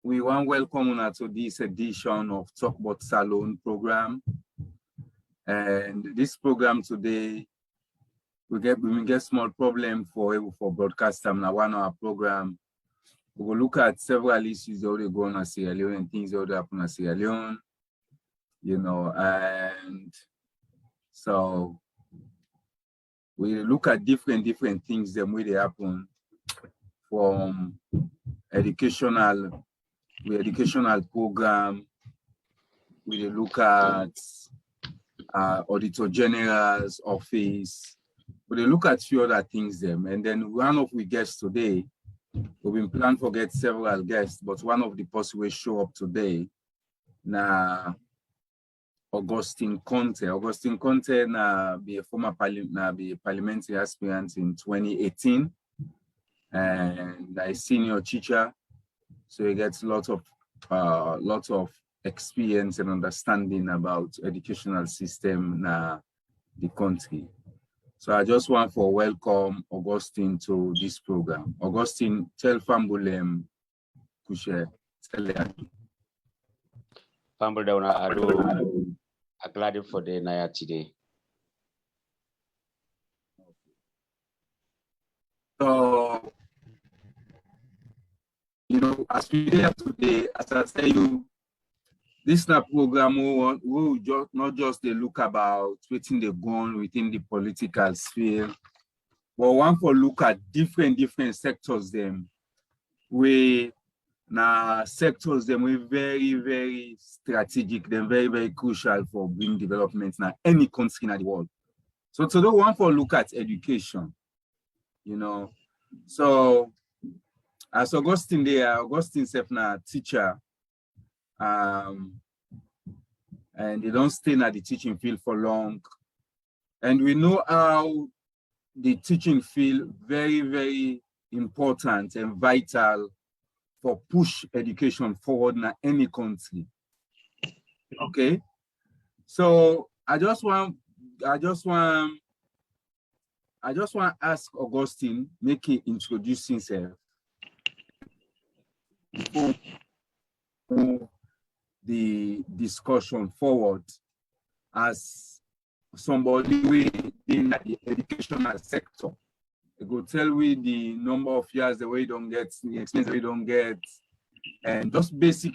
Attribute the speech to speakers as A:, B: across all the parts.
A: We want to welcome you to this edition of Tok Bot SaLone program. And this program today, we get small problem for broadcaster. Now, one of our program, we will look at several issues that are going on in Sierra Leone and things that happen in Sierra Leone, you know, and so we look at different things that may happen from educational program. We look at Auditor General's office. We look at few other things them, and then one of we guests today. We've been planning to get several guests, but one of the possible show up today. Na Augustine Conte. Augustine Conte na be a former parliamentary aspirant in 2018, and a senior teacher. So he gets lots of experience and understanding about educational system in the country. So I just want to welcome Augustine to this program. Augustine, tell Fambulem Kushe, tell
B: Fambulem Ado, I'm glad for the night today.
A: So, you know, as we are today, as I tell you, this is a program we will just not just look about within the gun within the political sphere, but one for look at different sectors them. We now sectors them we very strategic, them very crucial for bring development now any country in the world. So today one for look at education, you know. So as Augustine there, Augustine self now teacher. And they don't stay in the teaching field for long. And we know how the teaching field very important and vital for push education forward in any country. Okay. So I just want to ask Augustine, make him introduce himself. The discussion forward as somebody in the educational sector. They go tell we the number of years the way you don't get, the expense we don't get, and just basic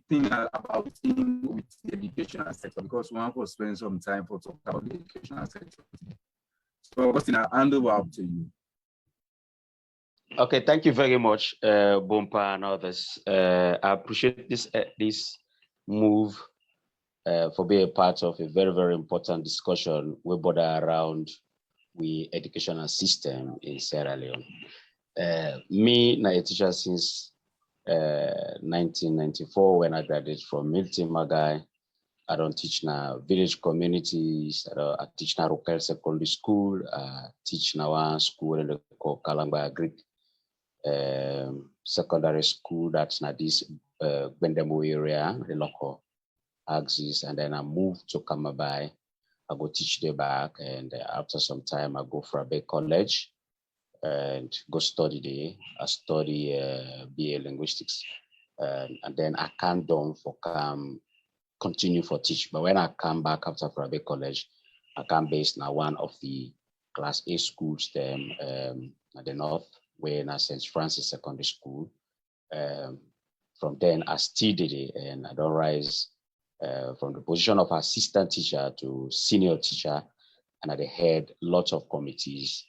A: thing about him with the educational sector, because we want to spend some time for talk about the educational sector. So Augustine, I'll hand over up to you.
B: Okay, thank you very much, Mbompa and others. I appreciate this move for being a part of a very important discussion we border around the educational system in Sierra Leone. Me, a teacher since 1994 when I graduated from Milton Magai. I don't teach now village communities. I teach now local secondary school. I teach now one school in the Kalamba Greek secondary school that's not this Bendemo area, the local axis, and then I moved to Kamabai. I go teach there back, and after some time I go for a big college and go study there. I study BA linguistics, and then I come down for continue for teach. But when I come back after for a big college, I come based now one of the class A schools them at the north, where in St. Francis Secondary School. From then I studied it, and I don't rise from the position of assistant teacher to senior teacher, and I had lots of committees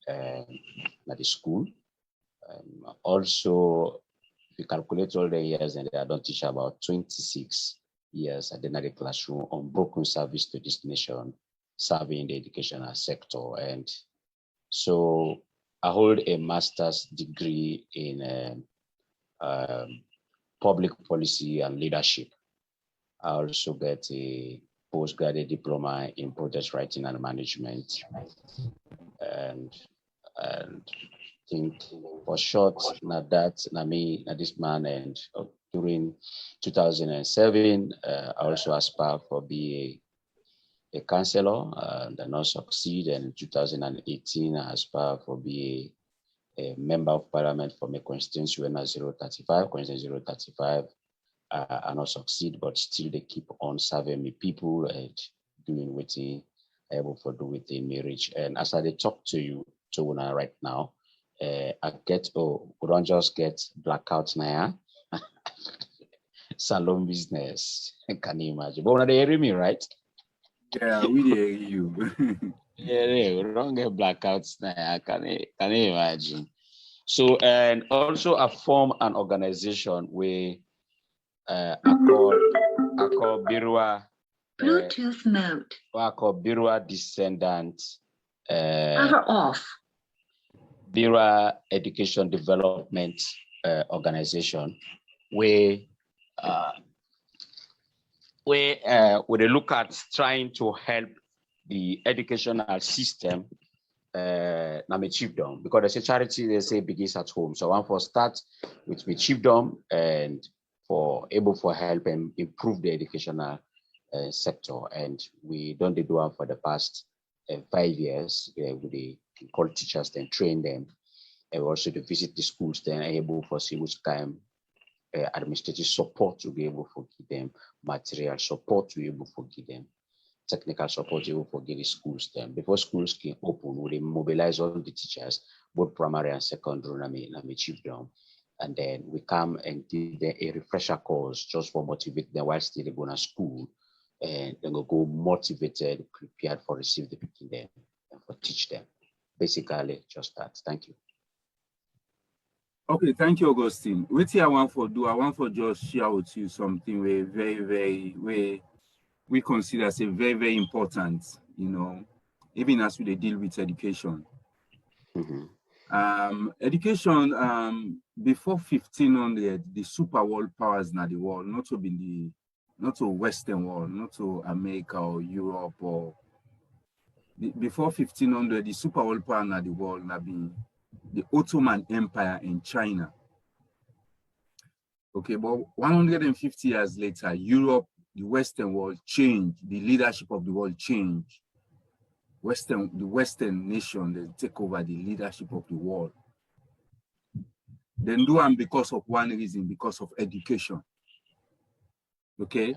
B: at the school. Also, if you calculate all the years, and I don't teach about 26 years at the classroom on broken service to this nation, serving the educational sector. And so I hold a master's degree in public policy and leadership. I also get a postgraduate diploma in project writing and management. And think for short, this man, and during 2007, I also aspired for be a counselor, and I not succeed. And in 2018, I aspired for be a member of parliament for my constituency when I 035, constituency 035. I not succeed, but still they keep on serving me people and doing what they able to do with the marriage. And as I talk to you, right now, I get, we don't just get blackouts now. Salon business, can you imagine? But when they hear me, right?
A: Yeah, we hear you.
B: Yeah, we don't get blackouts now. Can you imagine? So, and also I form an organization where I call Birua
C: Bluetooth mode.
B: I call Birua Descendant
C: Power off.
B: Birua Education Development Organization, where they look at trying to help the educational system my chiefdom, because there's a charity they say begins at home. So I want to start with my chiefdom and for able for help and improve the educational sector. And we don't do one for the past 5 years. We call teachers and train them, and also to visit the schools then able for see which kind administrative support to be able to give them, material support to be able to give them, technical support to be able to give the schools then. Before schools can open, we mobilize all the teachers, both primary and secondary, and my chiefdom. And then we come and give them a refresher course just for motivate them while still going to school, and then go motivated, prepared for receive the picking them and for teach them. Basically, just that. Thank you.
A: Okay, thank you, Augustine. What I want for do, I want for just share with you something we consider as a very, very important, you know, even as we deal with education. Education, before 1500, the super world powers in the world, not to Western world, not to America or Europe or before 1500, the super world power in the world have been the Ottoman Empire in China. Okay, but 150 years later, Europe, the Western world changed, the leadership of the world changed. The Western nation, they take over the leadership of the world. Then do them because of one reason, because of education. Okay?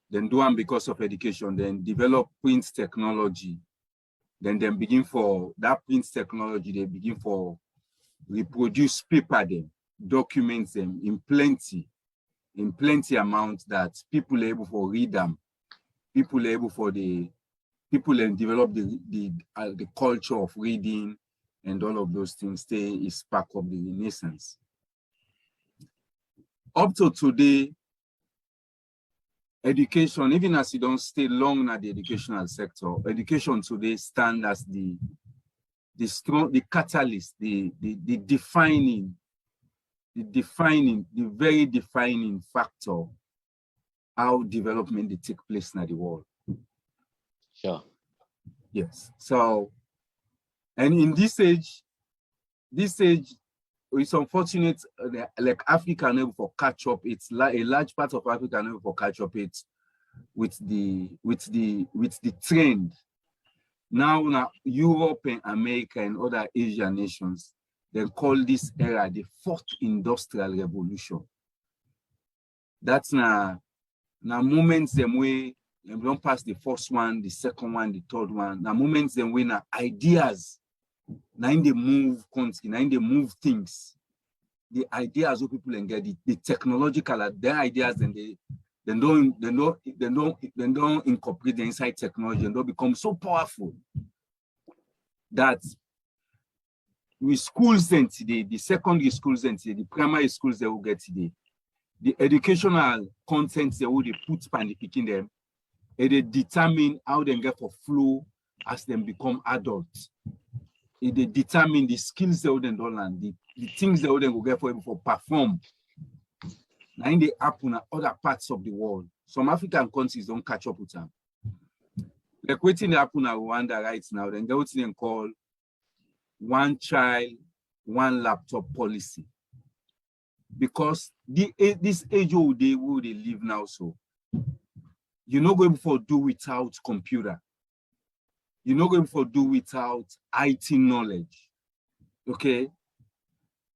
A: Then do them because of education, then develop print technology. Then begin for that print technology, they begin for reproduce paper them, documents them in plenty amount that people are able to read them, people are able for people and develop the culture of reading and all of those things. Stay is spark of the Renaissance. Up to today, education, even as you don't stay long in the educational sector, education today stands as the catalyst, the very defining factor how development they take place in the world.
B: Sure.
A: Yes. So, and in this age, it's unfortunate, like Africa never for catch up. It's like a large part of Africa never for catch up. It with the trend. Now Europe and America and other Asian nations, they call this era the fourth industrial revolution. That's now moments them way they don't pass the first one, the second one, the third one. Now moments them way now ideas. Now in the move country, now in the move things. The ideas of people and get the technological their ideas, and they don't incorporate the inside technology, and they become so powerful that with schools then today, the secondary schools then today, the primary schools they will get today, the educational content they will put by the picking them, and they determine how they get for flow as they become adults. They determine the skills they will then learn, the things they will then go get for perform. Now in the happen in other parts of the world. Some African countries don't catch up with them. Like waiting happen in Rwanda right now, then they will call one child, one laptop policy. Because this age old day where they live now, so you're not going to do without computer. You're not going to do without IT knowledge. Okay?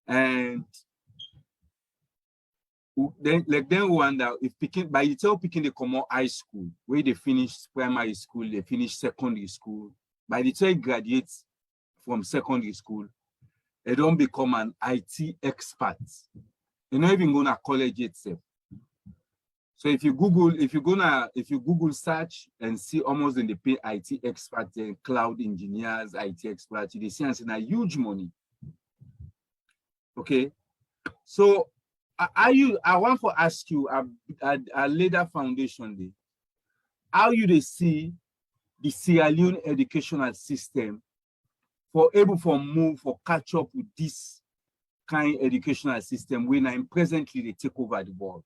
A: And then wonder if picking by the time picking they come out high school, where they finish primary school, they finish secondary school. By the time graduate from secondary school, they don't become an IT expert. They're not even gonna college itself. So if you Google search and see almost in the pay IT experts and cloud engineers, IT experts, they see and a huge money. Okay, so I want to ask you a later foundation day, how you see the Sierra Leone educational system for able for move for catch up with this kind of educational system when I'm presently they take over the world.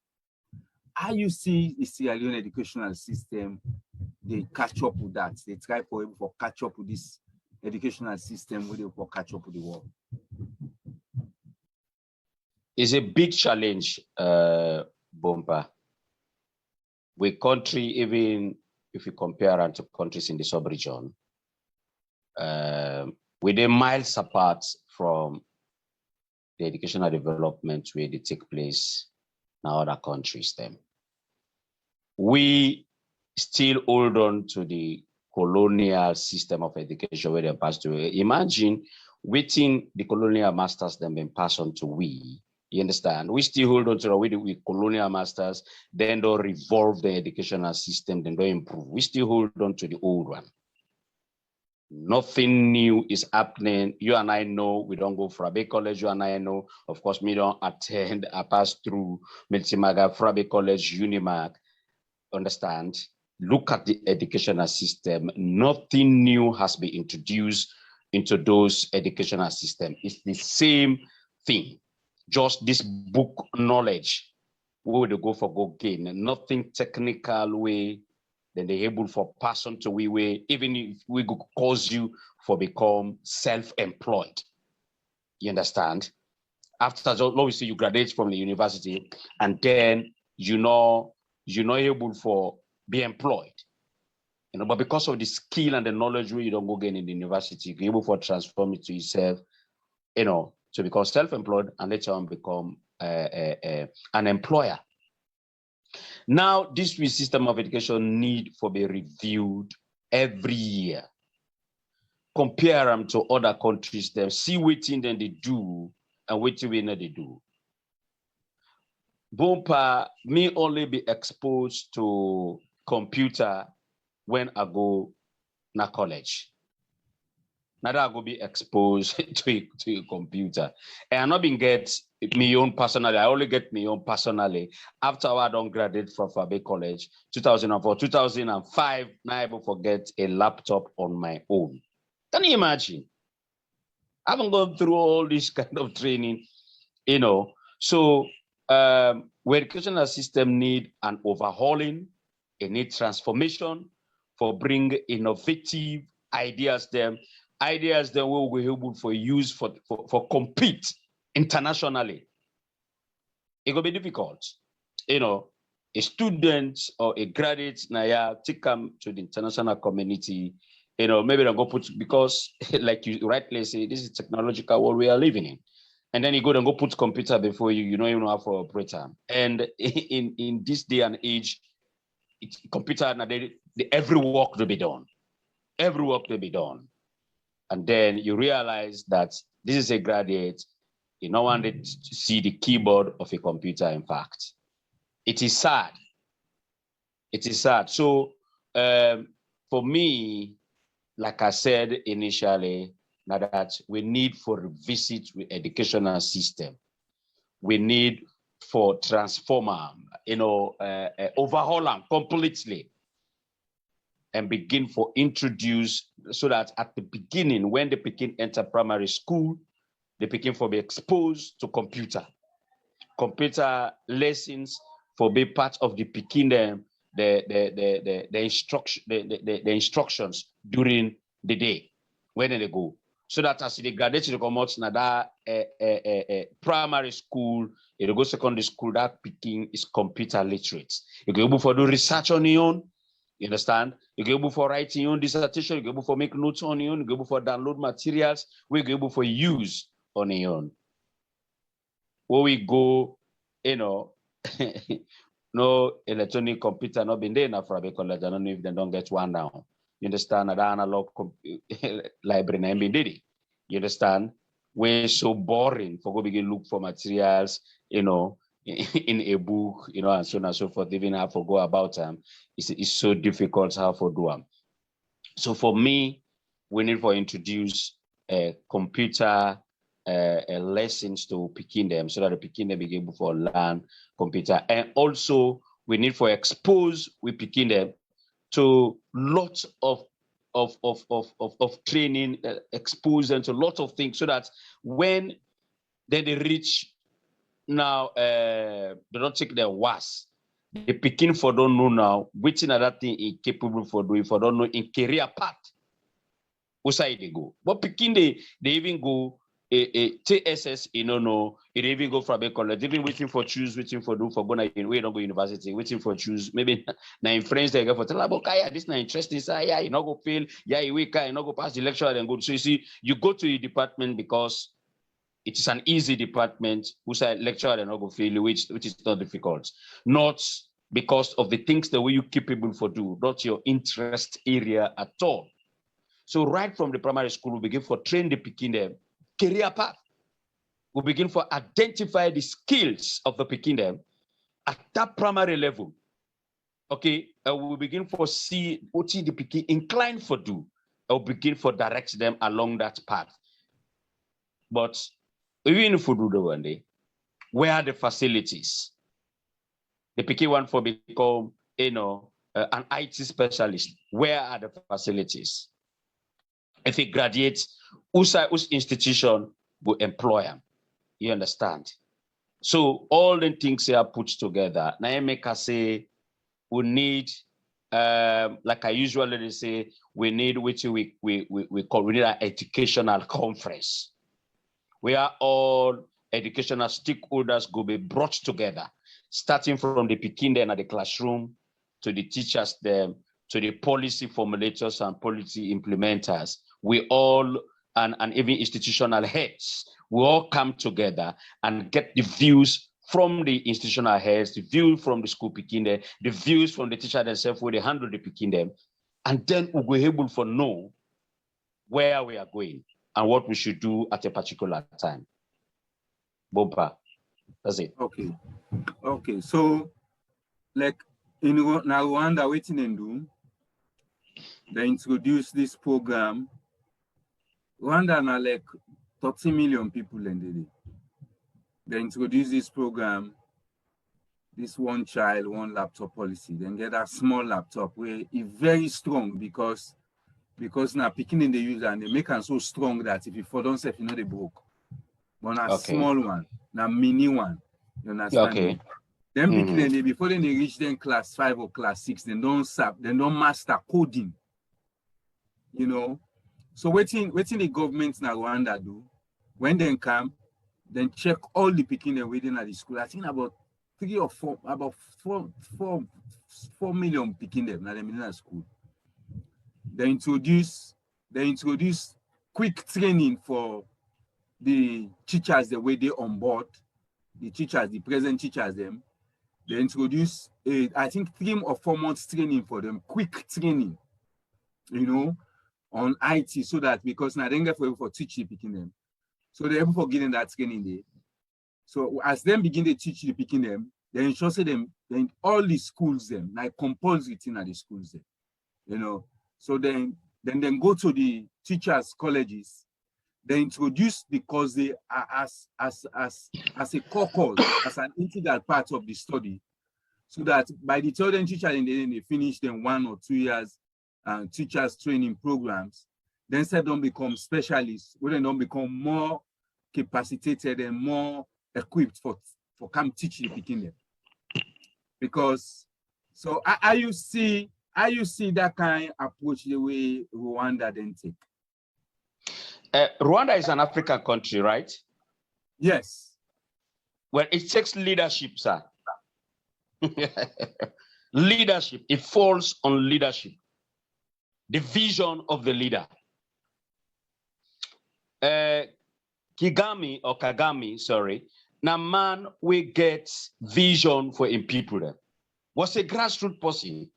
A: How you see the Sierra Leone educational system, they catch up with that. They try for catch up with this educational system where they for catch up with the world.
B: It's a big challenge, Bompa. With country, even if you compare it to countries in the sub-region, we're miles apart from the educational development where they take place in other countries. Then we still hold on to the colonial system of education where they passed to. Imagine waiting the colonial masters then being passed on to we. You understand? We still hold on to the way with colonial masters, then don't revolve the educational system, then don't improve. We still hold on to the old one. Nothing new is happening. You and I know we don't go for a big college. You and I know, of course, me don't attend. I pass through Miltimaga, Frabe College, Unimac. Understand? Look at the educational system. Nothing new has been introduced into those educational systems. It's the same thing. Just this book knowledge, where they go for go gain, nothing technical way, then they're able for person to we even if we could cause you for become self-employed. You understand? After obviously you graduate from the university, and then you're not able for be employed. You know, but because of the skill and the knowledge where you don't go gain in the university, you're able for transform it to yourself, you know, to become self-employed and later on become an employer. Now, this system of education need for be reviewed every year. Compare them to other countries, them see what thing then they do and what we know they do. Bompa, me only be exposed to computer when I go na college. Now that I go be exposed to a computer. And I'm not been get my own personally. I only get my own personally after I don't graduate from Fabe College, 2004, 2005. Now I able forget a laptop on my own. Can you imagine? I haven't gone through all this kind of training, you know. So where educational system need an overhauling, it need transformation for bring innovative ideas them will be able for use for compete internationally. It will be difficult. You know, a student or a graduate now take come to the international community, you know, maybe they'll go put, because like you rightly say, this is technological world we are living in. And then you go and go put computer before you don't even know how to operate them. And in this day and age, computer, every work will be done. Every work will be done. And then you realize that this is a graduate, you don't want to see the keyboard of a computer, in fact. It is sad. It is sad. So for me, like I said initially, now that we need for revisit with educational system. We need for transform them, you know, overhaul them completely. And begin for introduce, so that at the beginning, when they begin enter primary school, they begin for be exposed to computer lessons for be part of the begin the instructions during the day when they go, so that as they graduate to come out now that primary school, they go secondary school, that picking is computer literate. You go able for do research on your own. You understand? You go able for writing your own dissertation, you go able for make notes on your own, you go able for download materials, we go able for use on your own. where we go, you know, no electronic computer, no been there enough for a college. I don't know if they don't get one now. You understand? That analog library name been did. You understand? When so boring for go begin look for materials, you know, in a book, you know, and so on and so forth. Even have to go about them. It's so difficult how to do them. So for me, we need to introduce computer lessons to picking them so that the picking them begin before learn computer. And also we need to expose we picking them to lots of training, expose them to lots of things so that when they reach now, they don't take their worst. The picking for don't know now which another thing is capable for doing for don't know in career path. What side they go? But picking they even go a TSS, you know, it even go from a college, even waiting for choose, waiting for do for going we don't go university, waiting for choose. Maybe now in friends they go for tell about yeah, this not interesting, sir. Yeah, you not go fail, yeah, you weak, you not go pass the lecture and go. So you see, you go to your department because it is an easy department who say lecture and not go fail, which is not difficult. Not because of the things the way you capable for do, not your interest area at all. So right from the primary school, we begin for train the picking them career path. We begin for identify the skills of the picking them at that primary level. Okay, we begin for see what the picking inclined for do. We'll begin for direct them along that path. But even if we do the one day, where are the facilities? The picking one for become, you know, an IT specialist. Where are the facilities? If he graduates, whose institution will employ him? You understand? So all the things here put together. Now I make us say we need, like I usually say, we need which we need an educational conference where all educational stakeholders will be brought together, starting from the beginning at the classroom to the teachers, them to the policy formulators and policy implementers. We all and even institutional heads, we all come together and get the views from the institutional heads, the view from the school picking them, the views from the teacher themselves where they handle the picking them, and then we'll be able to know where we are going and what we should do at a particular time. Mbompa, that's it.
A: Okay. So, like in Rwanda, waiting and do, they introduce this program. Rwanda are like 30 million people in the day. They introduce this program, this one child, one laptop policy. Then get a small laptop where it's very strong because now picking in the user and they make them so strong that if you fall down, you know they broke. But a small one, now mini one, you understand?
B: Okay.
A: Then picking before they reach them class 5 or class 6, they don't master coding. You know. So waiting the government now Rwanda do, when they come, then check all the picking them within at the school. I think about 4 million picking them now in the school. They introduce quick training for the teachers the way they on board, the teachers, the present teachers them. They introduce I think 3 or 4 months training for them, quick training, you know, on IT, so that because now they get for teaching picking them. So they're able for getting that training there. So as them begin to teach the picking them, they ensure them then all the schools them, like compulsory thing at the schools them, you know. So then go to the teachers' colleges. They introduce because they are as a core course, as an integral part of the study, so that by the third teacher they finish them 1 or 2 years teachers training programs, then they don't become specialists, where they don't become more capacitated and more equipped for come teach the picking them. Because so I you see that kind of approach the way Rwanda then take.
B: Rwanda is an African country, right?
A: Yes.
B: Well, it takes leadership, sir. Leadership, it falls on leadership. The vision of the leader. Kagame, sorry, Now, man, we get vision for in people. Them. Was a grassroots person.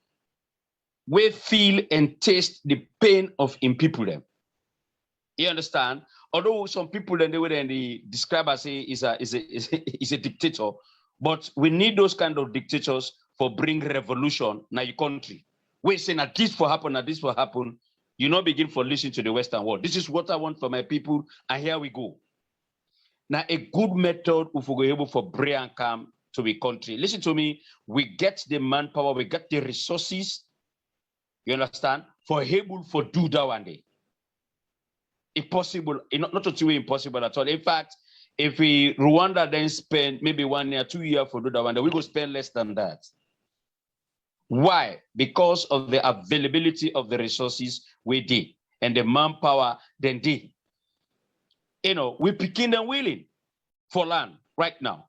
B: We feel and taste the pain of in people. Them. You understand? Although some people then they describe as is a dictator, but we need those kind of dictators for bring revolution in your country. We say that this will happen, that this will happen. You not begin for listening to the Western world. This is what I want for my people, and here we go. Now, a good method if we go able for bring and come to a country. Listen to me. We get the manpower, we get the resources. You understand? For able for do that one day. If possible, not to say impossible at all. In fact, if we Rwanda then spend maybe 1 year, 2 years for do that one day, we go spend less than that. Why? Because of the availability of the resources we did and the manpower then did. You know, we picking and willing for land right now.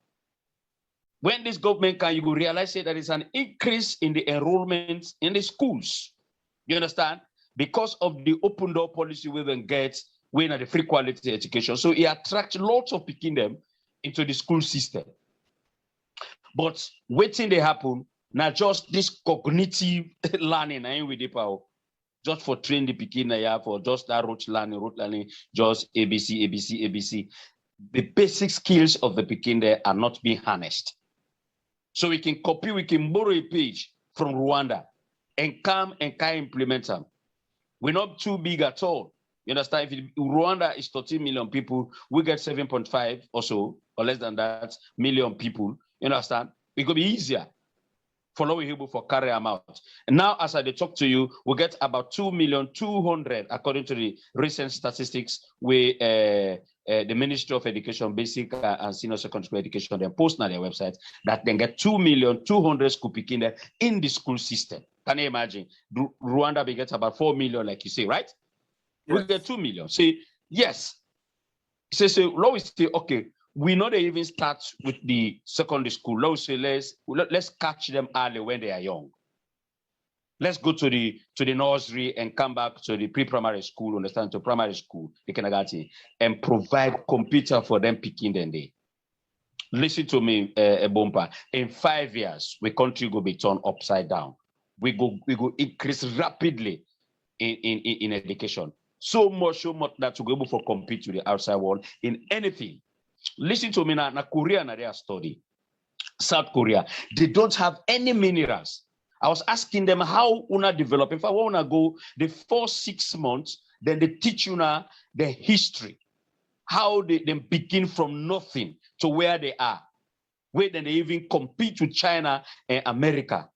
B: When this government can, you will realize that there is an increase in the enrollment in the schools. You understand? Because of the open door policy we then get when at the free quality education. So it attracts lots of picking them into the school system. But waiting they happen, now just this cognitive learning I with the power. Just for train the picking for just that rote learning, just ABC, ABC, ABC. The basic skills of the picking there are not being harnessed. So we can copy, we can borrow a page from Rwanda and come and implement them. We're not too big at all. You understand? If Rwanda is 13 million people, we get 7.5 or so, or less than that, million people. You understand? It could be easier for low able for carry them out. And now, as I talk to you, we get about 2,200,000 according to the recent statistics with the Ministry of Education, Basic and Senior Secondary Education, they post on their website that they get 2,200,000 school picking in the school system. Can you imagine? Rwanda we get about 4 million, like you say, right? Yes. We get 2 million. See, yes. So now we say, okay, we know they even start with the secondary school. Now we say let's catch them early when they are young. Let's go to the nursery and come back to the pre-primary school, understand, to primary school, the kindergarten, and provide computer for them picking them day. Listen to me, Mbompa. In 5 years, we country will be turned upside down. We go increase rapidly in education. So much that to be able to compete with the outside world in anything. Listen to me now. Korea, na their study. South Korea, they don't have any minerals. I was asking them how una develop. If I want to go the first 6 months, then they teach you now the history, how they begin from nothing to where they are, where then they even compete with China and America,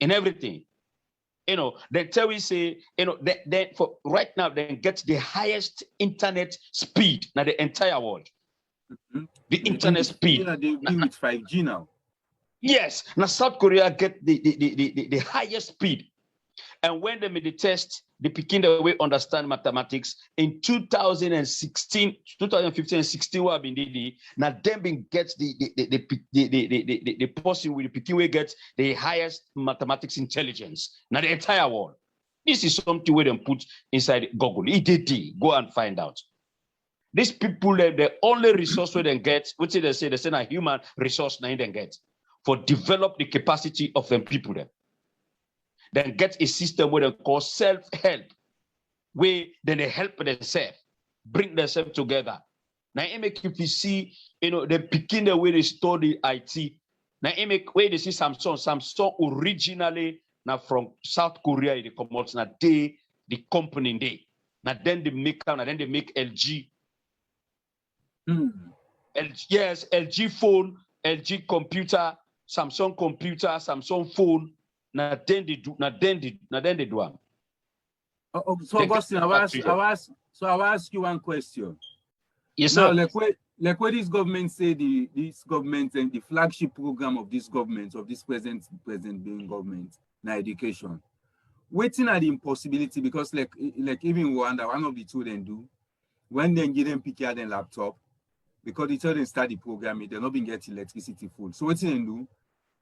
B: and everything. You know, they tell you say, you know, they for right now they get the highest internet speed in the entire world. Mm-hmm. The internet speed.
A: Yeah, they be with 5G now.
B: Yes, now South Korea get the highest speed. And when they made the test, they begin the way understand mathematics in 2016, 2015 and 16 what been did. Now them being get the person with the picking way get the highest mathematics intelligence. Now the entire world. This is something we them put inside Google. Go and find out. These people, the only resource we then get, which they say a human resource now they get for develop the capacity of them people them. Then get a system where they call self-help, where then they help themselves, bring themselves together. Now, if you see, you know, they begin the way they study IT. Now, where they see Samsung originally now from South Korea, they come out now the company day. Now then they make LG. Yes, LG phone, LG computer, Samsung computer, Samsung phone. Now then they do them.
A: So Augustine, I will ask you one question.
B: Yes,
A: now,
B: sir.
A: Like what this government say, this government and the flagship program of this government, of this present being government, now education. Waiting at the impossibility, because like even Rwanda, one of the two then do, when they give them pick out their laptop, because they tell them start the programming, they're not being getting electricity full. So what they do,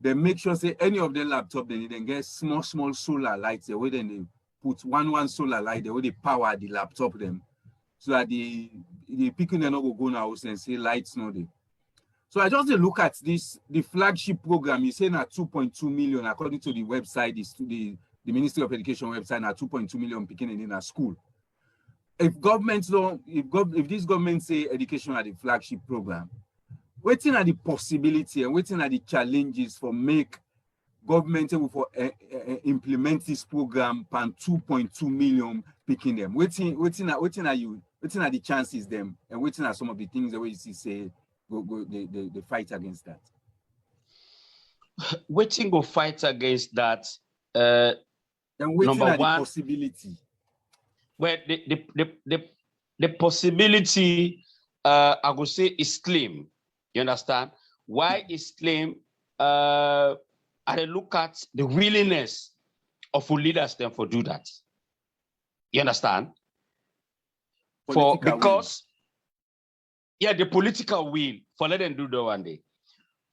A: they make sure say any of their laptop they get small solar lights the way then they put one solar light the way they power the laptop them, so that the people they not go now and say lights no there. So I just look at this, the flagship program, you say now 2.2 million, according to the website, is to the Ministry of Education website, now 2.2 million picking in a school. If governments don't, if this government say education are the flagship program, waiting at the possibility and waiting at the challenges for make government able for implement this program pan 2.2 million picking them. Waiting are the chances them, and waiting are some of the things that we see say they fight against that.
B: Waiting go fight against that.
A: And waiting
B: number
A: at
B: one,
A: the possibility.
B: Well, the possibility, I would say, is slim. You understand? Why is slim? I look at the willingness of leaders then for do that. You understand? Because the political will for let them do that one day.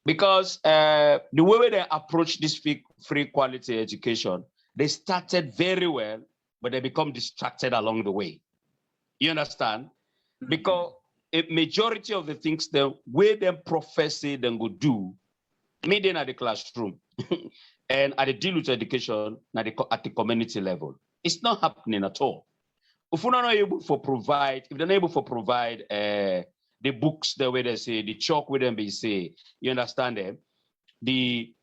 B: Because the way they approach this free quality education, they started very well, but they become distracted along the way. You understand? Mm-hmm. Because a majority of the things the way them profess it then go do, meeting at the classroom and at the deal with education at the community level, it's not happening at all. If we're not able to provide, if they're not able to provide the books the way they say, the chalk with them be say, you understand them, the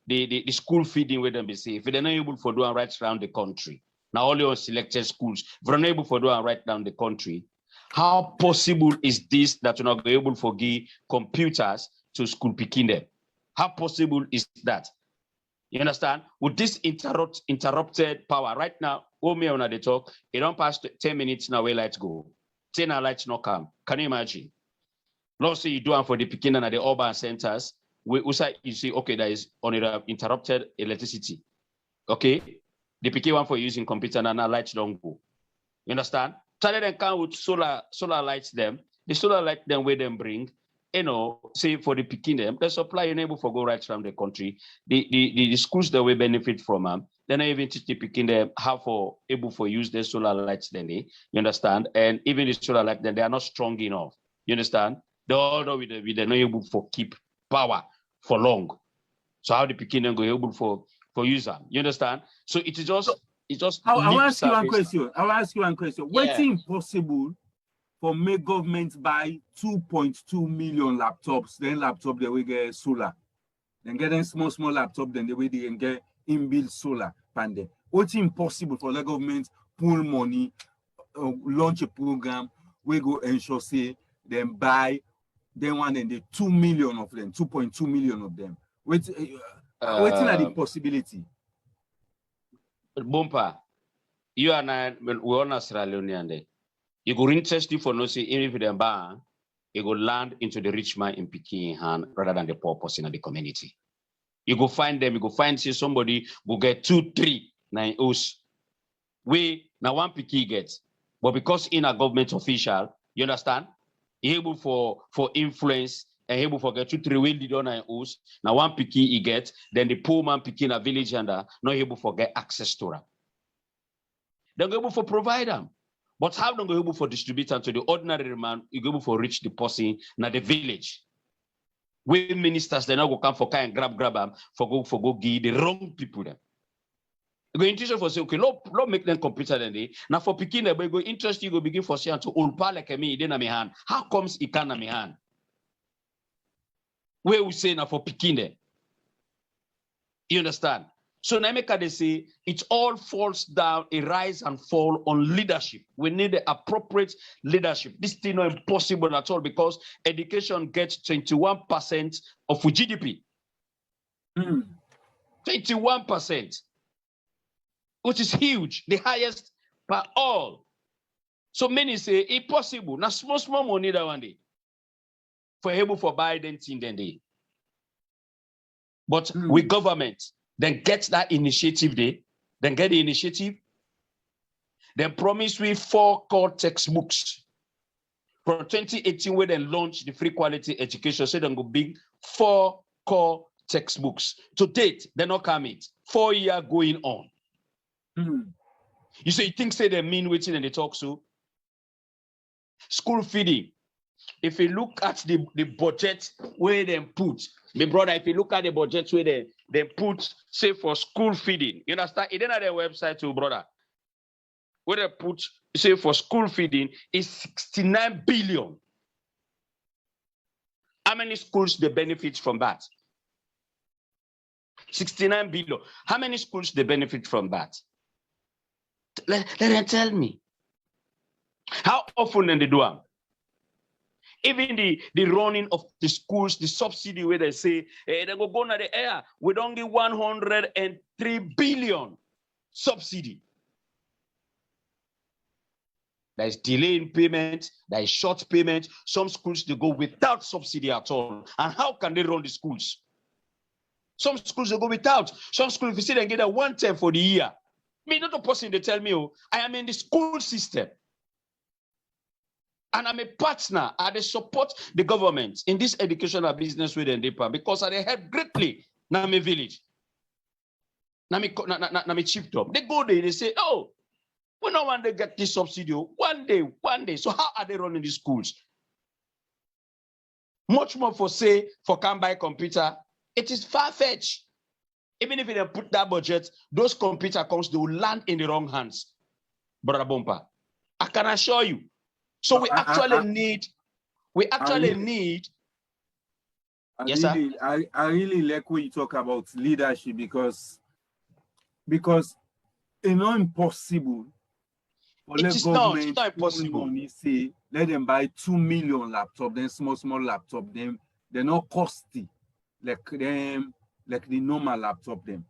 B: school feeding with them be say, if they're not able to do and right around the country, now only on selected schools, if they're not able to do and right down the country, how possible is this that you're not able to give computers to school picking them? How possible is that? You understand? With this interrupted power, right now, when they talk, it don't pass 10 minutes now, where lights go. 10 hours lights not come. Can you imagine? Let's say you do it for the picking and the urban centers, you see, okay, there is uninterrupted electricity. Okay? The picking one for using computer and now lights don't go. You understand? Try them come with solar lights them. The solar light them where them bring, you know, say for the picking them, the supply enable for go right from the country. The schools that will benefit from them, then I even teach the picking them how for able for use their solar lights then you understand? And even the solar light then they are not strong enough. You understand? They all know they're not able for keep power for long. So how the picking them go able for use them? You understand? So it is just
A: I'll ask you one question. Yeah. What's impossible for make government buy 2.2 million laptops, then laptop they will get solar. Then get them small laptop, then they will get inbuilt solar panel. What's impossible for the government pull money, launch a program, we go ensure say then buy then one and the 2 million of them, 2.2 million of them. Waiting at the possibility.
B: Mbompa, you and I, we're on Australia. You go interested for no say even if they buy, you go land into the rich man in picking hand rather than the poor person in the community. You go find them, you go find say somebody go get 2, 3, 9 O's. We now one picky gets, but because in a government official, you understand, he able for influence and able for get 2, 3 will did on 9 O's. Now one picky he gets, then the poor man picking a village and not able for get access to them. They're able for provide them. But how don't go able for distribute them to the ordinary man, you go able for reach the person in the village. We ministers they not go come for kind grab them for go give the wrong people them. You go interested for say, okay, not make them computer then they now for picking them, but go interest you go begin for saying to all pa like me, then my hand. How comes it can my hand? Where we say now for picking them. You understand? So Naimeka they say it all falls down, a rise and fall on leadership. We need the appropriate leadership. This thing not impossible at all because education gets 21% of GDP. 21%, which is huge, the highest by all. So many say impossible. Now small money that one day for able for Biden thing then day. But with government. Then get that initiative there, then get the initiative, then promise we 4 core textbooks. From 2018, where they launched the free quality education, so then go big 4 core textbooks. To date, they're not coming. 4 years going on. You say you think say they mean waiting and they talk so? School feeding. if you look at the budget where they put, my brother, if you look at the budget where they put, say for school feeding, you understand? It ain't on their website too, brother. Where they put, say for school feeding is 69 billion. How many schools they benefit from that? 69 billion. How many schools they benefit from that? Let them tell me. How often they do them? Even the running of the schools, the subsidy where they say, they go to the air, we don't give 103 billion subsidy. There is delay in payment, there is short payment. Some schools, they go without subsidy at all. And how can they run the schools? Some schools, they go without. Some schools, if you see them get a 110 for the year. Me, not a person, they tell me, oh, I am in the school system. And I'm a partner. I support the government in this educational business with NDPA because I help greatly na my village. Na my chiefdom. They go there, they say, oh, we don't want to get this subsidy. One day. So how are they running the schools? Much more for say, for can buy computer. It is far-fetched. Even if they put that budget, those computer comes, they will land in the wrong hands. Brother Bompa. I can assure you. So we actually need. Yes, sir.
A: I really like when you talk about leadership because it's not impossible.
B: It is not impossible.
A: Money, say, let them buy 2 million laptop, then small laptop, them they're not costly like the normal laptop them.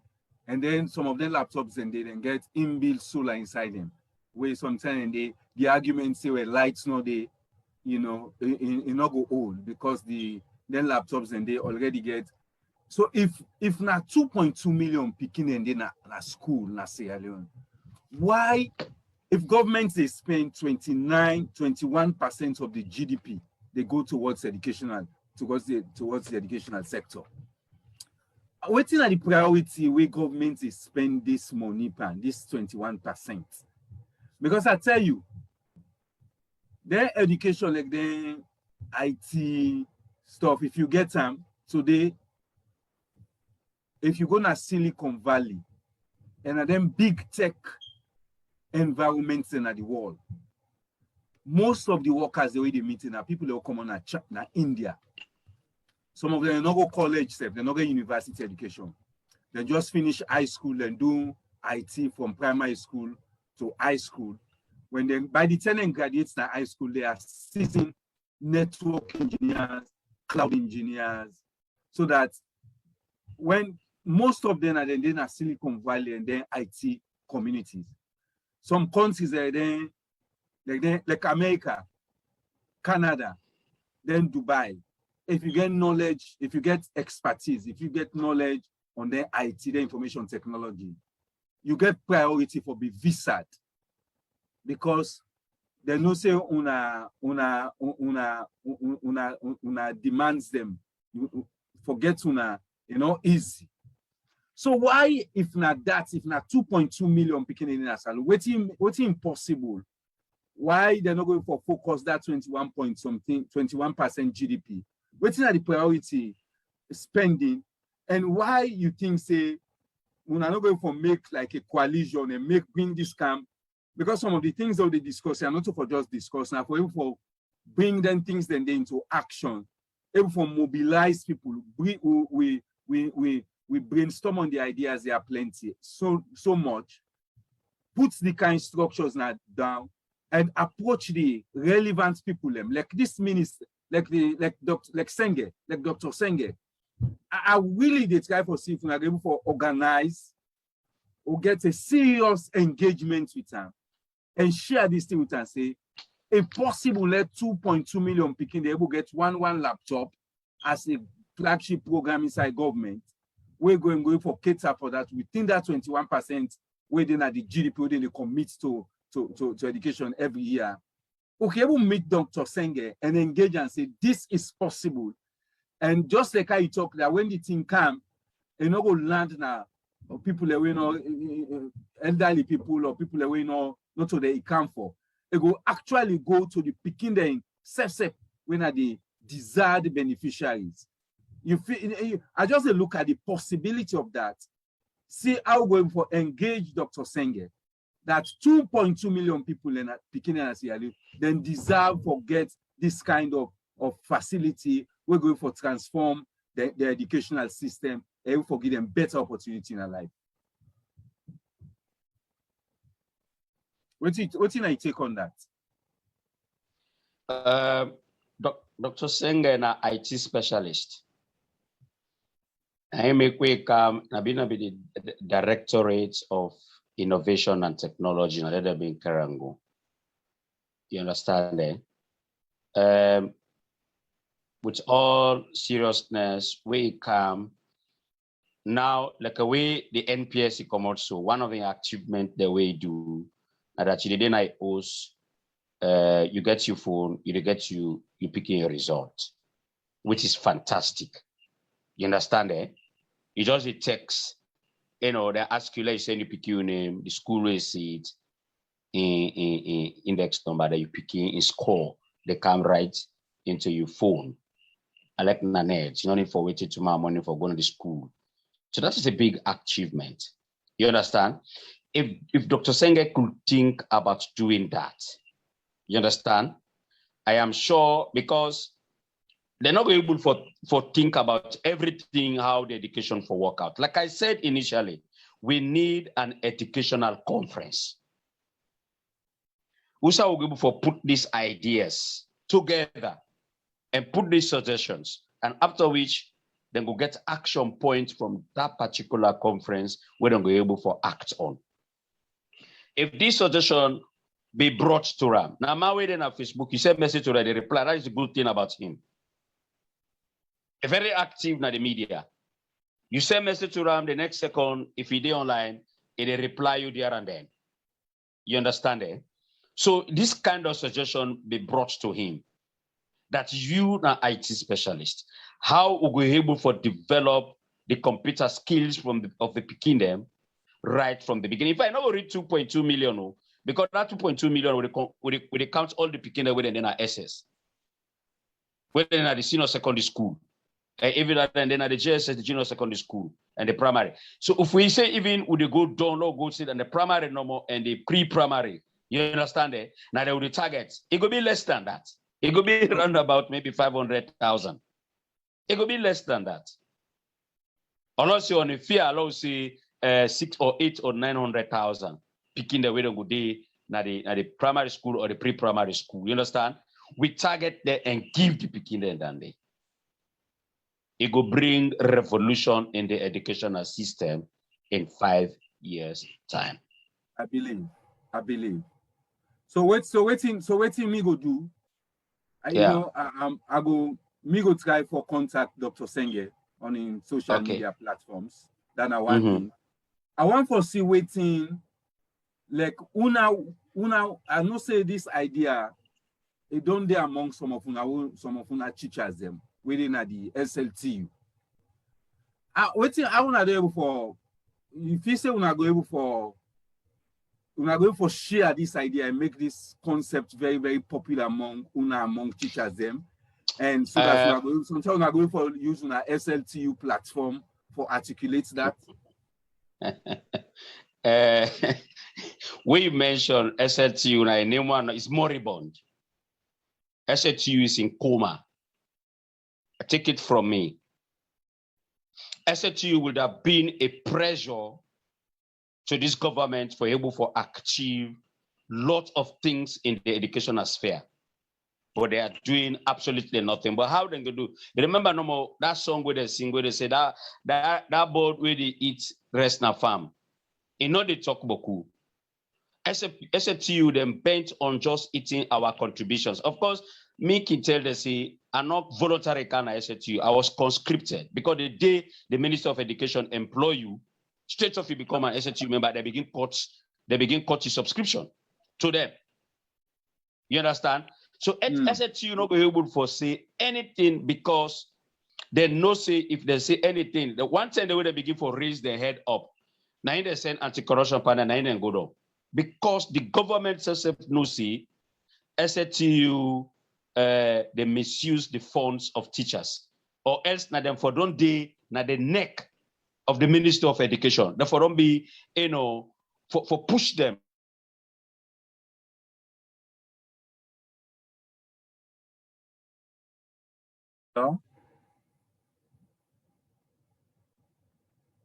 A: And then some of them laptops and they then get inbuilt solar inside them. Where sometimes the argument say well lights no they it not go old because then laptops and they already get. So if not 2.2 million picking and then na school na Sierra Leone, why if government they spend 21% of the GDP they go towards the educational sector? Waiting at the priority where government is spend this money pan this 21%. Because I tell you, their education, like the IT stuff, if you get them today, if you go to Silicon Valley and then big tech environments in the world, most of the workers the way they meet in are people that come on India. Some of them not go college, they're not go university education. They just finish high school and do IT from primary school to high school. When they by the time they graduate to high school, they are seasoned network engineers, cloud engineers, so that when most of them are then in Silicon Valley and then IT communities. Some countries are then like America, Canada, then Dubai. If you get knowledge, if you get expertise, if you get knowledge on the IT, the information technology, you get priority for be visaed because they no say una demands them. You forget una easy. So why if not 2.2 million picking in a salary, what's impossible? Why they're not going for focus that 21% GDP? What's the priority spending? And why you think say we're not going for make like a coalition and bring this camp? Because some of the things that they discuss are not for just discuss now, for bring them things then into action, able for mobilize people. We brainstorm on the ideas, there are plenty, so much. Put the kind of structures now down and approach the relevant people like this minister, like Dr. Senge. I really they try for see if we are able to organize or get a serious engagement with them and share this thing with them. Say, if possible, let 2.2 million people they able get one laptop as a flagship program inside government. We're going for cater for that within that 21% within at the GDP within they commit to education every year. Okay, we'll meet Dr. Senge and engage and say this is possible. And just like how you talk that when the thing come, you know, go land now, or people that we know, elderly people or people that we know, not to the come for. They go actually go to the picking then, when are the desired beneficiaries. I just look at the possibility of that. See how we're going to engage Dr. Senge, that 2.2 million people in Pekin and Sierra Leone then deserve for get this kind of facility. We're going for transform the educational system and for give them better opportunity in their life. What's your take on that?
B: Dr. Senge na IT specialist. I make way come. I've been the Directorate of Innovation and Technology in Karango. You understand? With all seriousness, we come now, like a way the NPS come out. So one of the achievements that we do, and that you didn't I host, you get your phone, you picking a result, which is fantastic. You understand? You just the text, they ask you, let's say you pick your name, the school receipt, in index number that you pick in score, they come right into your phone. I like Nanette, you don't need for waiting tomorrow morning for going to the school. So that is a big achievement. You understand? If Dr. Senge could think about doing that, you understand? I am sure, because they're not able for think about everything, how the education for work out. Like I said initially, we need an educational conference. USA will be able to put these ideas together and put these suggestions, and after which then we'll get action points from that particular conference where they'll be able to act on. If this suggestion be brought to Ram, now my way then on Facebook, you send message to them, they reply. That is a good thing about him. A very active na the media. You send message to Ram, the next second, if he dey online, he reply you there and then. You understand? So this kind of suggestion be brought to him, that you an IT specialist, how we be able to develop the computer skills of the picking them right from the beginning. If I know read 2.2 million, because that 2.2 million would count all the picking them within our SS, within the senior secondary school, even then at the JSS, the junior secondary school, and the primary. So if we say even would they go down or go sit and the primary normal and the pre-primary, you understand it? Now they would target. It could be less than that. It could be around about maybe 500,000. It could be less than that. Unless you on a fear, allow say 6 or 8 or 900,000 picking the way to go day na the primary school or the pre-primary school. You understand? We target there and give the picking there than they. It will bring revolution in the educational system in 5 years' time.
A: I believe. So waiting me go do. Me go try for contact Dr. Senge on in social media platforms. That I want thing. I want for see waiting like una I know say this idea it don't there among some of una teachers them within the SLTU. Waiting I wanna do able for if you say una go able for share this idea and make this concept very, very popular among teachers them. And so that sometimes we are going for using our SLTU platform for articulate that.
B: We mentioned SLTU, now name one is moribund. SLTU is in coma. Take it from me. SLTU would have been a pressure to this government for able to achieve lots of things in the educational sphere. But they are doing absolutely nothing. But how they going to do? Remember no more that song where they sing, where they say that board where they eat rest na farm. You know they talk beaucoup. SFTU them bent on just eating our contributions. Of course, me can tell they say I'm not voluntary kind of SFTU. I was conscripted because the day the Minister of Education employ you, straight off you become an SFTU member, they begin cut your subscription to them. You understand? So SFTU not be able to say anything because they know say if they say anything, the one time they will begin to raise their head up. Now they send anti-corruption panel, now they go down. Because the government itself knows see SFTU they misuse the funds of teachers, or else na them for don't they na the neck of the Minister of Education. Therefore, don't be, for push them.
A: Hello?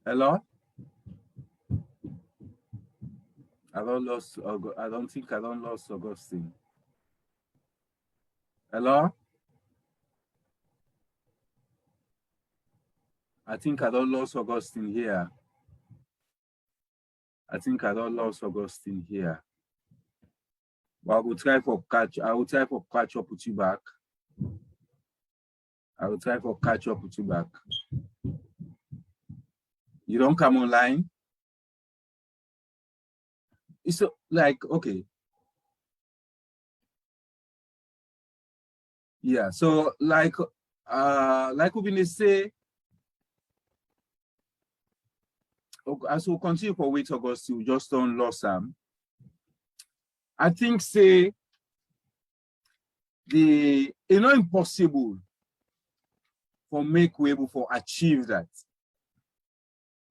A: Hello? I don't think I don't lost Augustine. Hello? I think I don't lost Augustine here. I think I don't lost Augustine here. But I will try for catch up with you back. I will try for catch up with you back. You don't come online? It's like, okay. Yeah, so like we've been say, as we continue for wait August, we just don't lose some. I think say impossible for make we able for achieve that.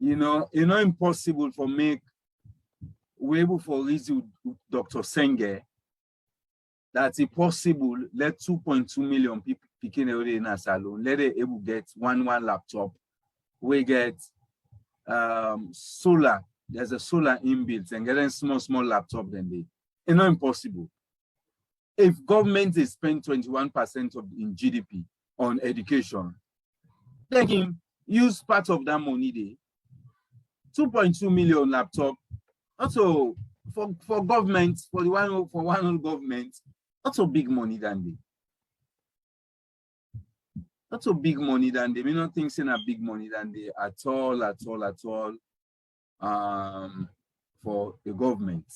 A: Impossible for make we able for reach Dr. Senge. That's impossible. Let 2.2 million people picking already in a salon. Let it able get one laptop. We get solar. There's a solar inbuilt and getting small laptop than they. It's not impossible. If government is spend 21% of in GDP on education, they can use part of that money there. 2.2 million laptop. Also for government, for one government, not so big money than they. Not so big money than they. We not think saying a big money than they at all. For the government,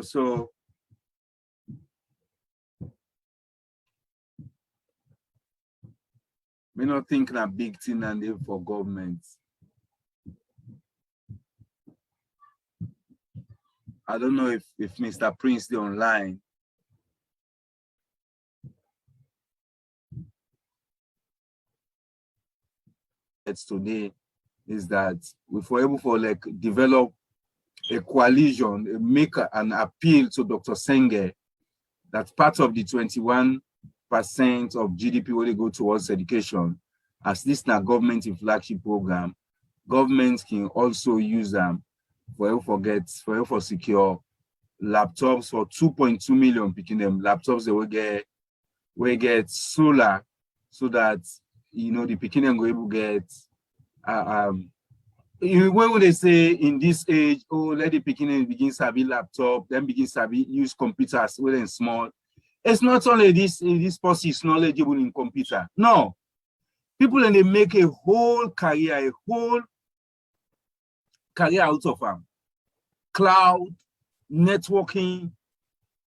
A: so we not think a big thing than they for government. I don't know if Mr. Prince is online. It's today is that we were able for like develop a coalition, make an appeal to Dr. Senge that part of the 21% of GDP will go towards education. As this now government in flagship program, governments can also use them for secure laptops for 2.2 million picking them laptops they will get solar so that the picking them will able get when they say in this age, let the picking begin savvy laptop, then begin savvy use computers when they're small. It's not only this person is knowledgeable in computer. No. People and they make a whole career out of them. Cloud, networking.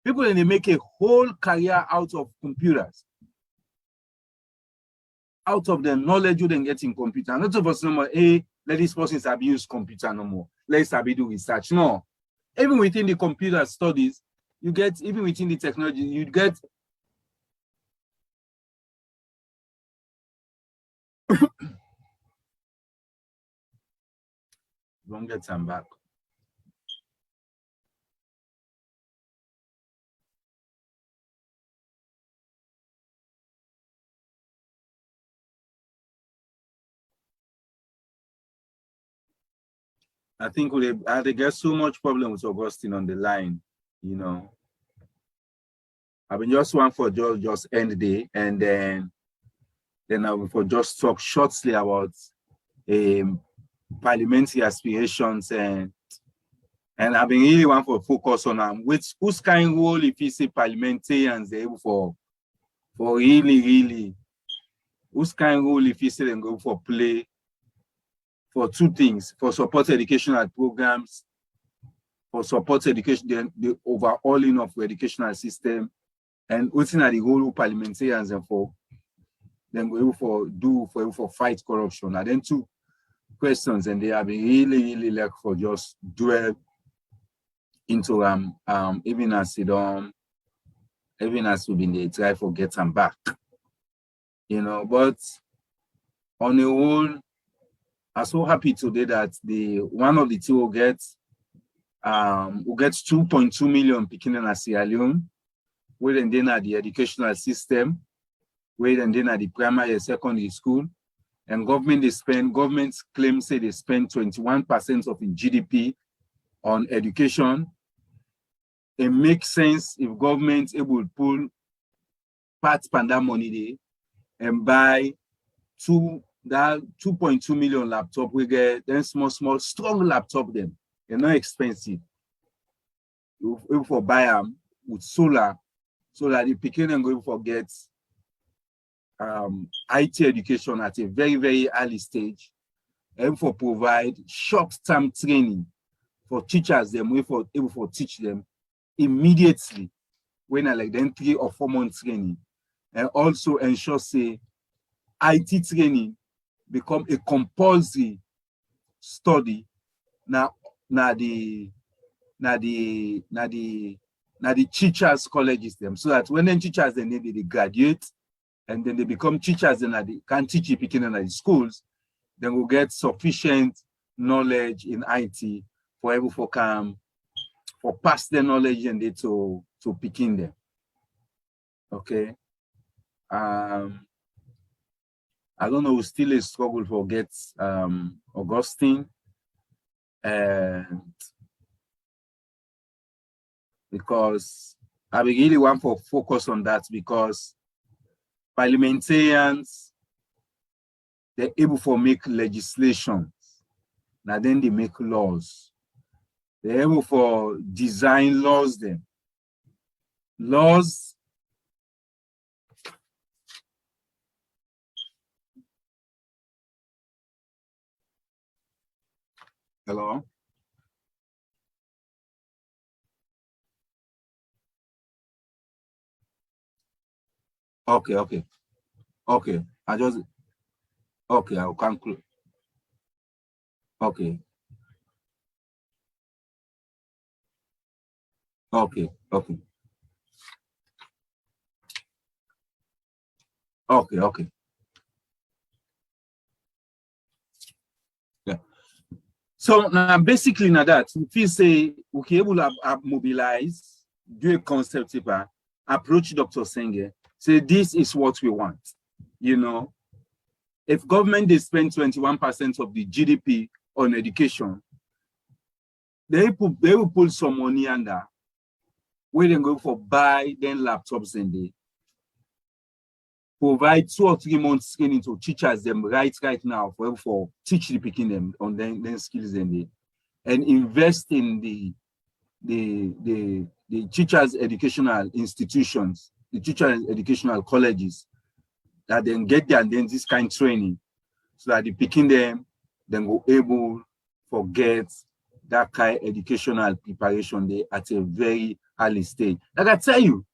A: People and they make a whole career out of computers. Out of the knowledge you then get in computer. Not of us no more, let this person use computer no more. Let's do research. No. Even within the computer studies, you get, even within the technology, you get don't get some back. I think they get so much problem with Augustine on the line, I've been just one for just end day, and then I will for just talk shortly about parliamentary aspirations, and I've been really one for focus on whose kind of role if you say parliamentarians they able for really whose kind of role if you say them go for play for two things: for support educational programs, for support education, the overhauling of the educational system, and looking at the role of parliamentarians and for them go for fight corruption. And then two questions, and they have been really like for just dwell into even as it even as we've been they try for get them back. You know, but on the whole, I'm so happy today that the one of the two will get 2.2 million picking in Sierra Leone, where then at the educational system, where then at the primary and secondary school, and government claims say they spend 21% of the GDP on education. It makes sense if government able to pull part of that money there and buy 2.2 million laptop. We get then small, strong laptop them. They're not expensive. If we buy them with solar, so that the picking and going for get IT education at a very, very early stage, and for provide short-term training for teachers, them way for able to teach them immediately when I like then 3 or 4 months training, and also ensure say IT training become a compulsory study now the teachers colleges them, so that when then teachers then they graduate and then they become teachers and they can teach it picking in the schools, then we'll get sufficient knowledge in IT for able for pass the knowledge and they to picking them. Okay. I don't know, still a struggle for get Augustine, and because I really want to focus on that, because parliamentarians, they're able to make legislation. Now then they make laws. They're able to design laws then. Laws hello? Okay. I'll conclude. Okay. Yeah. So now basically now that if you say we can able to mobilize, do a concept paper, approach Dr. Senge, say this is what we want. You know, if government they spend 21% of the GDP on education, they will pull some money under where they go for buy then laptops and they provide 2 or 3 months training to teachers them right now for teach the picking them on then skills and invest in the teachers educational institutions, the teachers educational colleges, that then get there and then this kind of training, so that the picking them then go able to get that kind of educational preparation there at a very early stage. Like I tell you,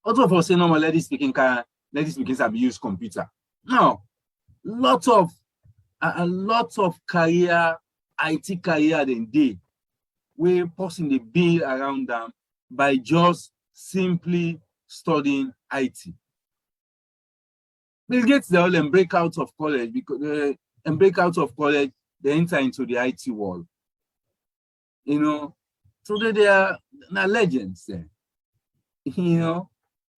A: also for saying normal ladies speaking have use computer. No, a lot of career, IT career then they we person they build around them by just simply studying IT. Bill Gates they all break out of college because they enter into the IT world. You know, so they are now legends there. You know,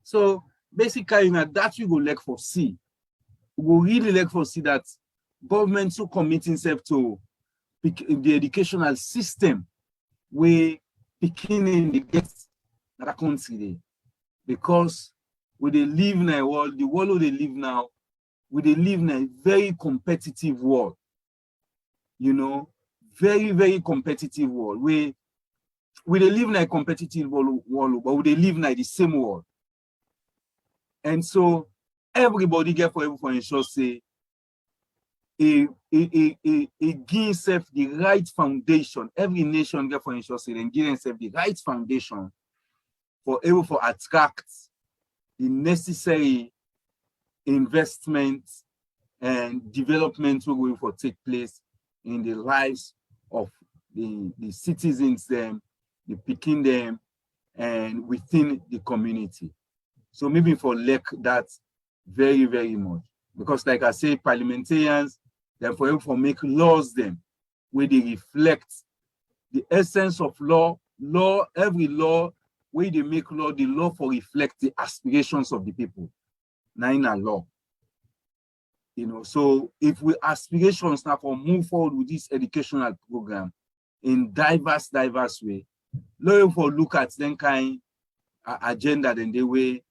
A: so basically now that we go like for see. We go really like for see that government to commit itself to the educational system we beginning to get that country there. Because we they live in a world, the world where they live now, we they live in a very competitive world. You know, very, very competitive world. We they live in a competitive world, but we they live in the same world. And so everybody get for everyone ensure say it gives itself the right foundation. Every nation get for ensure say and give itself the right foundation for able to attract the necessary investment and development will going for take place in the lives of the citizens them, the picking them, and within the community. So maybe for lack that very, very much. Because like I say, parliamentarians, therefore for make laws them where they reflect the essence of law, every law, where they make law, the law for reflect the aspirations of the people. Now in a law. You know, so if we aspirations now for move forward with this educational program in diverse way, let for look at then kind agenda then the way,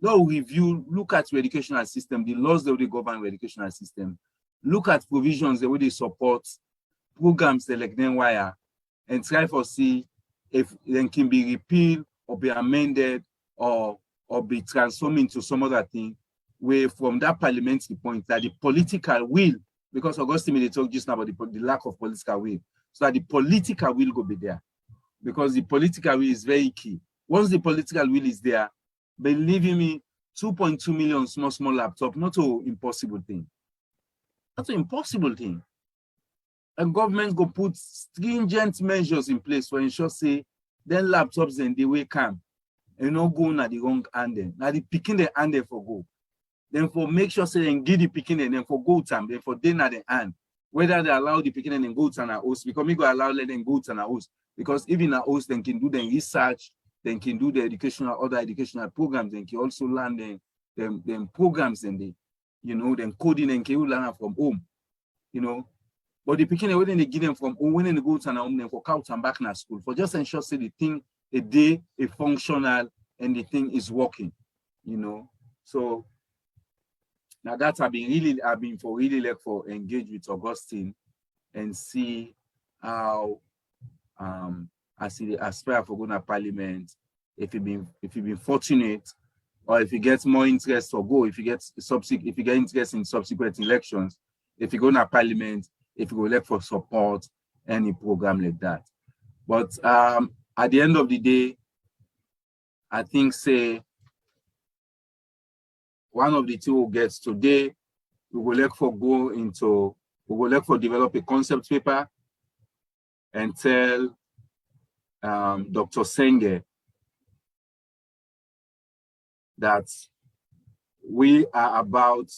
A: no review, look at your educational system, the laws that they govern your educational system, look at provisions the way they support programs like then wire, and try for see if then can be repealed or be amended or be transformed into some other thing. Where from that parliamentary point that the political will, because Augustine they talk just now about the lack of political will, so that the political will go be there, because the political will is very key. Once the political will is there, believe me, 2.2 million small laptop, not an impossible thing. Not an impossible thing. And government go put stringent measures in place for ensure say then laptops and the way come and not go na the wrong hand. Now the picking the hand for go. Then for make sure say and give the picking and then for go time, then for then at the end, whether they allow the picking and then go to an host, because we go allow let them go to an host, because even a host then can do the research, then can do the other educational programs, then can also learn them programs and the, you know, then coding and can learn from home, you know. But the picking when they give them from home, when they go to an home, then for couch and back in school, for just ensure say the thing a day is functional and the thing is working, you know. So now that I've been like for engage with Augustine and see how as he aspire for going to parliament, if he been fortunate, or if he gets more interest or go, if he get interest in subsequent elections, if he go to parliament, if he go look for support, any program like that. But at the end of the day, I think say one of the two gets today, we will look for develop a concept paper and tell Dr. Senge that we are about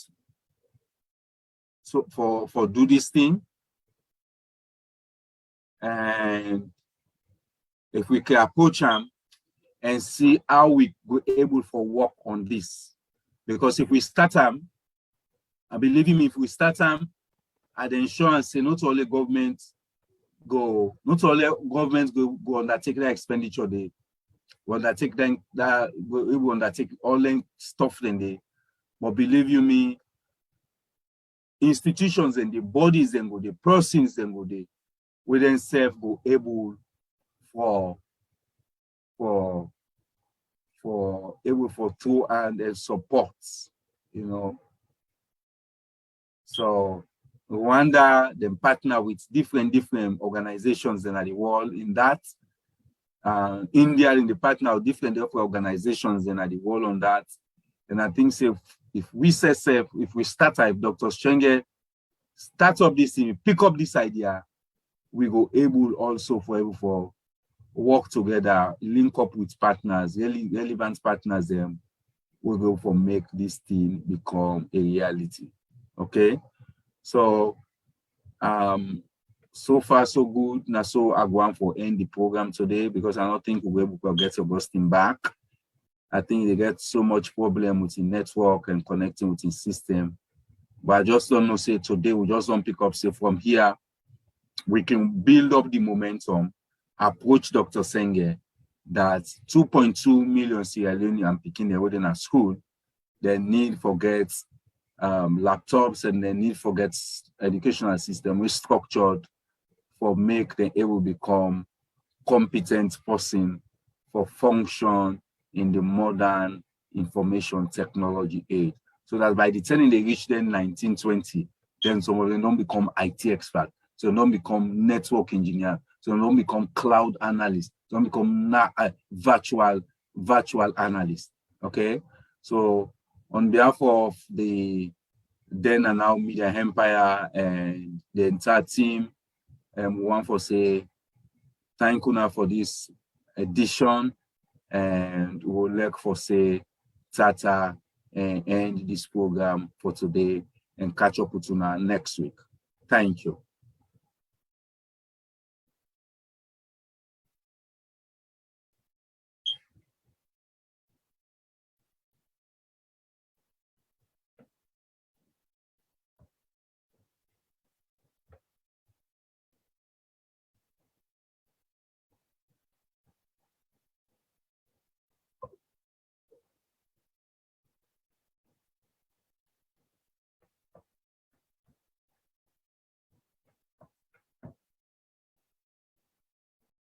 A: for do this thing, and if we can approach them and see how we go able for work on this. Because if we start them, I believe him, if we start them, at the insurance say not only governments go undertake that expenditure, they will undertake that we will undertake all the stuff then they, but believe you me, institutions and the bodies then go, the persons then go, they will themselves go able for through and support, you know. So Rwanda then partner with different organizations in the world in that. India in the partner with different organizations in the world on that. And I think if we start if Dr. Strenge start up this thing, pick up this idea, we go able also for work together, link up with partners, really relevant partners, them will go for make this thing become a reality. Okay, so so far so good. Now so I go on for end the program today, because I don't think we'll be able to get Augustine back. I think they get so much problem with the network and connecting with the system. But I just don't know, say today we just don't pick up, say from here we can build up the momentum, approach Dr. Senge that 2.2 million Sierra Leone and picking their within a school, they need for get laptops, and they need for get educational system restructured for make them able become competent person for function in the modern information technology age. So that by the time they reach then 1920, then some of them don't become IT expert, so they don't become network engineer, so they don't become cloud analyst, don't become virtual analyst. Okay, so on behalf of the then and now Media Empire and the entire team, we want to say thank you now for this edition and we'll like for say Tata and end this program for today and catch up with you next week. Thank you.